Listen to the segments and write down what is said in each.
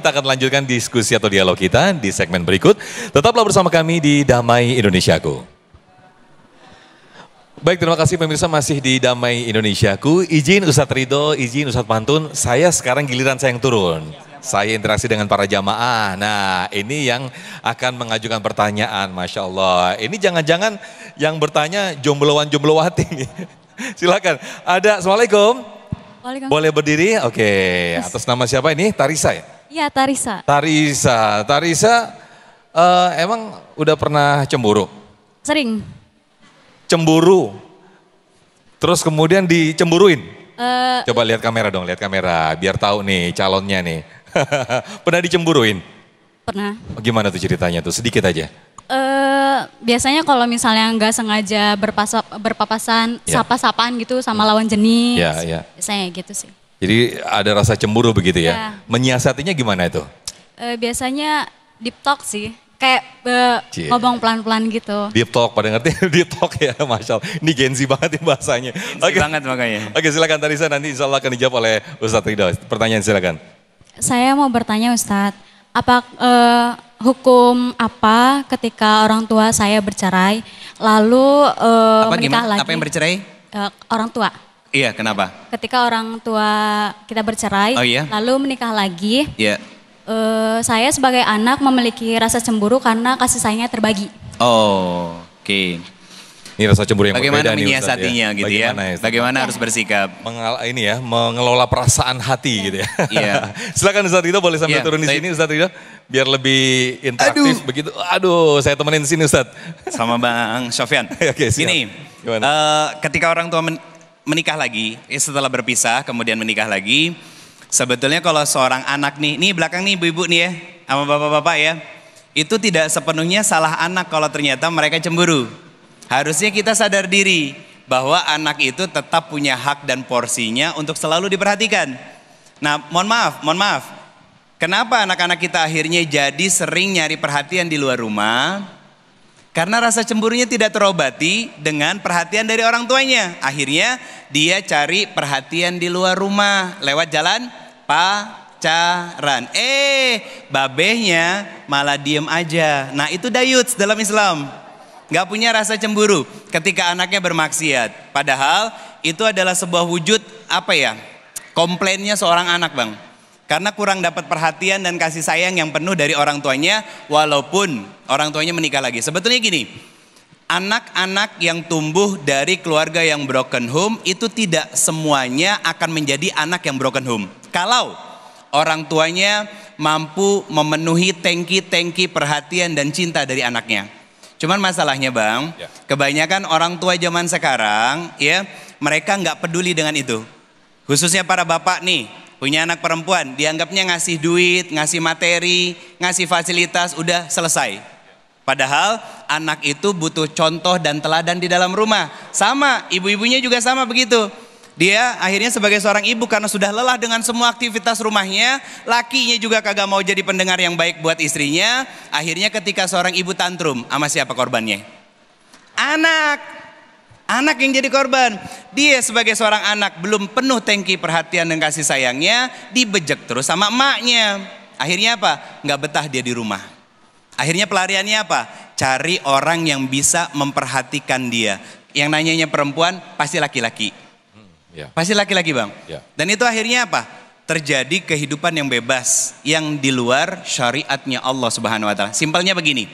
kita akan lanjutkan diskusi atau dialog kita di segmen berikut. Tetaplah bersama kami di Damai Indonesiaku. Baik, terima kasih pemirsa masih di Damai Indonesiaku. Izin Ustadz Ridho, izin Ustadz Pantun, saya sekarang giliran saya yang turun. Saya interaksi dengan para jamaah. Nah, ini yang akan mengajukan pertanyaan, Masya Allah. Ini jangan-jangan yang bertanya jombloan-jomblowati nih. Silakan. Ada, Assalamualaikum. Boleh berdiri? Oke. Atas nama siapa ini? Tarisa ya? Iya, Tarisa. Tarisa, emang udah pernah cemburu? Sering. Cemburu? Terus kemudian dicemburuin? Coba lihat kamera dong, lihat kamera. Biar tahu nih calonnya nih. Pernah dicemburuin? Pernah. Gimana tuh ceritanya tuh? Sedikit aja. Biasanya kalau misalnya nggak sengaja berpapasan, Ya. sapa-sapaan gitu sama lawan jenis. Ya. Biasanya gitu sih. Jadi ada rasa cemburu begitu ya? Ya. Menyiasatinya gimana itu? Biasanya deep talk sih. Kayak Cie. ngomong pelan-pelan gitu. Deep talk, pada ngerti? Deep talk ya, Masya Allah. Ini Gen Z banget nih bahasanya. Oke banget makanya. Oke, silakan Tarisa, nanti insya Allah akan dijawab oleh Ustadz Ridho. Pertanyaan silakan. Saya mau bertanya Ustadz, hukum apa ketika orang tua saya bercerai, lalu menikah lagi? Apa yang bercerai? Orang tua. Iya, kenapa? Ketika orang tua kita bercerai, Oh, iya? lalu menikah lagi, Iya. saya sebagai anak memiliki rasa cemburu karena kasih sayangnya terbagi. Oh, oke. Ini rasa cemburu yang Bagaimana berbeda nih Ustadz menyiasatinya gitu ya? Ustadz? Bagaimana harus bersikap? Mengelola perasaan hati gitu ya. Iya. Silakan Ustadz Ridho, boleh sambil Iya, turun di baik. sini Ustadz Ridho. Biar lebih interaktif begitu. Aduh, saya temenin di sini Ustadz. Sama Bang Sofyan. Oke, siap. Gini, Gimana? ketika orang tua menikah lagi, setelah berpisah kemudian menikah lagi, sebetulnya kalau seorang anak nih belakang nih ibu-ibu nih ya, sama bapak-bapak ya, itu tidak sepenuhnya salah anak kalau ternyata mereka cemburu. Harusnya kita sadar diri bahwa anak itu tetap punya hak dan porsinya untuk selalu diperhatikan. Nah, mohon maaf. Kenapa anak-anak kita akhirnya jadi sering nyari perhatian di luar rumah? Karena rasa cemburunya tidak terobati dengan perhatian dari orang tuanya. Akhirnya dia cari perhatian di luar rumah lewat jalan pacaran. Babehnya malah diem aja. Nah, itu dayuts dalam Islam. Gak punya rasa cemburu ketika anaknya bermaksiat. Padahal itu adalah sebuah wujud komplainnya seorang anak, Bang. Karena kurang dapat perhatian dan kasih sayang yang penuh dari orang tuanya, walaupun orang tuanya menikah lagi. Sebetulnya gini, anak-anak yang tumbuh dari keluarga yang broken home itu tidak semuanya akan menjadi anak yang broken home. Kalau orang tuanya mampu memenuhi tangki-tangki perhatian dan cinta dari anaknya. Cuman masalahnya Bang, kebanyakan orang tua zaman sekarang ya, mereka nggak peduli dengan itu. Khususnya para bapak nih, punya anak perempuan, dianggapnya ngasih duit, ngasih materi, ngasih fasilitas, udah selesai. Padahal anak itu butuh contoh dan teladan di dalam rumah. Sama, ibu-ibunya juga sama begitu. Dia akhirnya sebagai seorang ibu karena sudah lelah dengan semua aktivitas rumahnya, lakinya juga kagak mau jadi pendengar yang baik buat istrinya. Akhirnya ketika seorang ibu tantrum, sama siapa korbannya? Anak yang jadi korban. Dia sebagai seorang anak belum penuh tangki perhatian dan kasih sayangnya, dibejek terus sama emaknya. Akhirnya apa? Nggak betah dia di rumah. Akhirnya pelariannya apa? Cari orang yang bisa memperhatikan dia. Yang nanyanya perempuan pasti laki-laki. Pasti laki-laki Bang. Dan itu akhirnya apa? Terjadi kehidupan yang bebas, yang di luar syariatnya Allah Subhanahu wa Ta'ala. Simpelnya begini,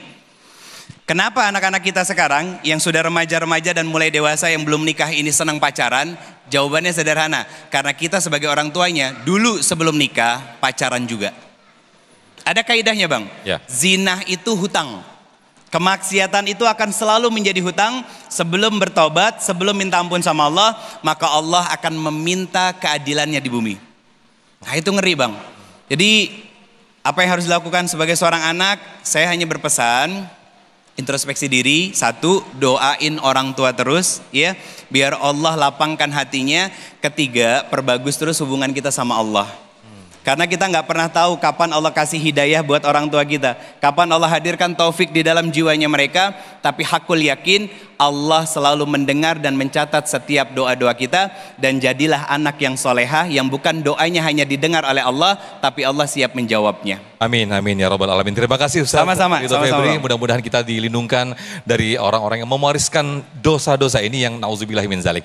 kenapa anak-anak kita sekarang yang sudah remaja-remaja dan mulai dewasa yang belum nikah ini senang pacaran? Jawabannya sederhana, karena kita sebagai orang tuanya dulu sebelum nikah pacaran juga. Ada kaidahnya Bang, zina itu hutang. Kemaksiatan itu akan selalu menjadi hutang. Sebelum bertobat, sebelum minta ampun sama Allah, maka Allah akan meminta keadilannya di bumi. Nah itu ngeri Bang. Jadi apa yang harus dilakukan sebagai seorang anak? Saya hanya berpesan, introspeksi diri. Satu, doain orang tua terus ya, biar Allah lapangkan hatinya. Ketiga, perbagus terus hubungan kita sama Allah. Karena kita nggak pernah tahu kapan Allah kasih hidayah buat orang tua kita. Kapan Allah hadirkan taufik di dalam jiwanya mereka. Tapi hakul yakin Allah selalu mendengar dan mencatat setiap doa-doa kita. Dan jadilah anak yang solehah yang bukan doanya hanya didengar oleh Allah, tapi Allah siap menjawabnya. Amin, amin ya Rabbal Alamin. Terima kasih Ustaz. Sama-sama. Febri. Mudah-mudahan kita dilindungkan dari orang-orang yang mewariskan dosa-dosa ini yang nauzubillahi min zalik.